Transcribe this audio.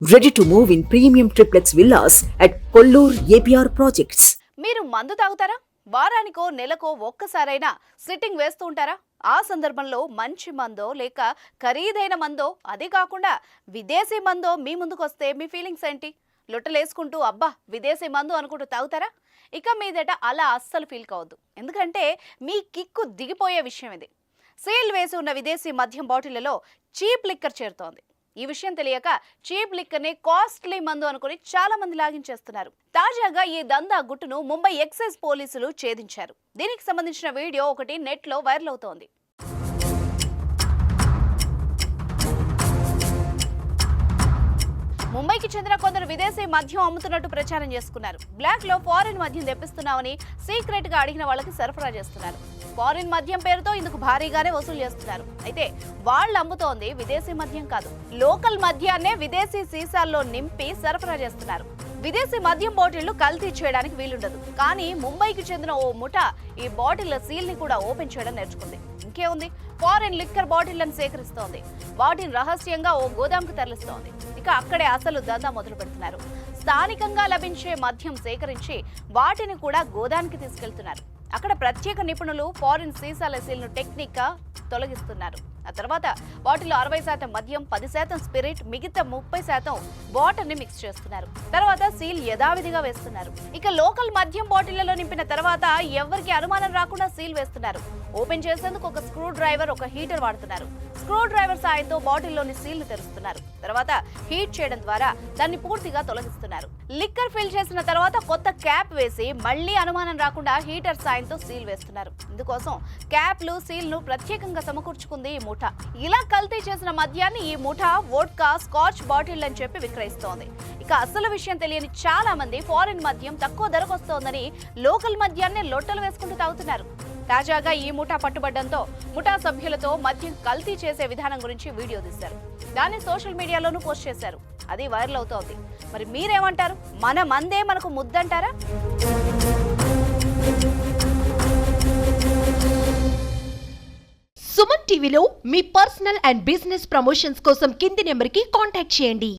Ready to move in premium triplex villas at Kollur APR Projects. మీరు మందు తాగుతారా? వారానికో నెలకో ఒక్కసారైనా సిట్టింగ్ వేస్తూ ఉంటారా? ఆ సందర్భంలో మంచి మందో లేక ఖరీదైన మందో, అదే కాకుండా విదేశీ మందో మీ ముందుకొస్తే మీ ఫీలింగ్స్ ఏంటి? లొట్టలేసుకుంటూ అబ్బా విదేశీ మందు అనుకుంటూ తాగుతారా? ఇక మీదట అలా అస్సలు ఫీల్ కావద్దు. ఎందుకంటే మీ కిక్కు దిగిపోయే విషయం ఇది. సీల్ వేసి ఉన్న విదేశీ మద్యం బాటిళ్లలో చీప్ లిక్కర్ చేరుతోంది. ఈ విషయం తెలియక చీప్ లిక్కర్ ని కాస్ట్లీ మందు అనుకుని చాలా మంది లాగించేస్తున్నారు. తాజాగా ఈ దందా గుట్టును ముంబై ఎక్సైజ్ పోలీసులు ఛేదించారు. దీనికి సంబంధించిన వీడియో ఒకటి నెట్ లో వైరల్ అవుతోంది. ముంబైకి చెందిన కొందరు విదేశీ మద్యం అమ్ముతున్నట్టు ప్రచారం చేసుకున్నారు. బ్లాక్ లో ఫారిన్ మద్యం తెప్పిస్తున్నామని సీక్రెట్ గా అడిగిన వాళ్ళకి సరఫరా చేస్తున్నారు. ఫారిన్ మద్యం పేరుతో ఇందుకు భారీగానే వసూలు చేస్తున్నారు. అయితే వాళ్ళు అమ్ముతోంది విదేశీ మద్యం కాదు, లోకల్ మద్యాన్నే విదేశీ సీసాల్లో నింపి సరఫరా చేస్తున్నారు. విదేశీ మద్యం బాటిళ్లు కల్తీ చేయడానికి వీలుండదు. కానీ ముంబైకి చెందిన ఓ ముఠా ఈ బాటిళ్ల సీల్ ని కూడా ఓపెన్ చేయడం నేర్చుకుంది. ఇంకేముంది, ఫారిన్ లిక్కర్ బాటిళ్లను సేకరిస్తోంది. వాటిని రహస్యంగా ఓ గోదాంకు తరలిస్తోంది. ఇక అక్కడే అసలు దందా మొదలు పెడుతున్నారు. స్థానికంగా లభించే మద్యం సేకరించి వాటిని కూడా గోదానికి తీసుకెళ్తున్నారు. అక్కడ ప్రత్యేక నిపుణులు ఫారిన్ సీసాల సీల్ ను టెక్నిక్ గా తొలగిస్తున్నారు. ఆ తర్వాత వాటిలో 60% మద్యం, 10% స్పిరిట్, మిగతా 30% వాటర్ ని మిక్స్ చేస్తున్నారు. తర్వాత సీల్ యథావిధిగా వేస్తున్నారు. ఇక లోకల్ మద్యం బాటిళ్లలో నింపిన తర్వాత ఎవరికి అనుమానం రాకుండా సీల్ వేస్తున్నారు. ఓపెన్ చేసేందుకు ఒక స్క్రూ డ్రైవర్, ఒక హీటర్ వాడుతున్నారు. స్క్రూ డ్రైవర్ సాయంతో బాటిల్లోని సీల్ ను తెరుస్తున్నారు. తర్వాత హీట్ చేయడం ద్వారా దాన్ని పూర్తిగా తొలగిస్తున్నారు. లిక్కర్ ఫిల్ చేసిన తర్వాత కొత్త క్యాప్ వేసి మళ్లీ అనుమానం రాకుండా హీటర్ సాయంతో సీల్ వేస్తున్నారు. ఇందుకోసం క్యాప్లు, సీల్ ను ప్రత్యేకంగా సమకూర్చుకుంది ఈ ముఠా. ఇలా కల్తీ చేసిన మద్యాన్ని ఈ ముఠా వోడ్కా, స్కాచ్ బాటిల్ అని చెప్పి విక్రయిస్తోంది. ఇక అసలు విషయం తెలియని చాలా మంది ఫారిన్ మద్యం తక్కువ ధరకు వస్తోందని లోకల్ మద్యాన్ని లొట్టలు వేసుకుంటూ తాగుతున్నారు. తాజాగా ఈ ముఠా పట్టుబడ్డంతో ముఠా సభ్యులతో మద్యం కల్తీ చేసే విధానం గురించి వీడియో తీశారు. దాన్ని సోషల్ మీడియాలోనూ పోస్ట్ చేశారు. అది వైరల్ అవుతోంది. మరి మీరేమంటారు? మన మందే మనకు ముద్దంటారా? సుమన్ టీవీలో మీ పర్సనల్ అండ్ బిజినెస్ ప్రమోషన్స్ కోసం కింది నెంబర్కి కాంటాక్ట్ చేయండి.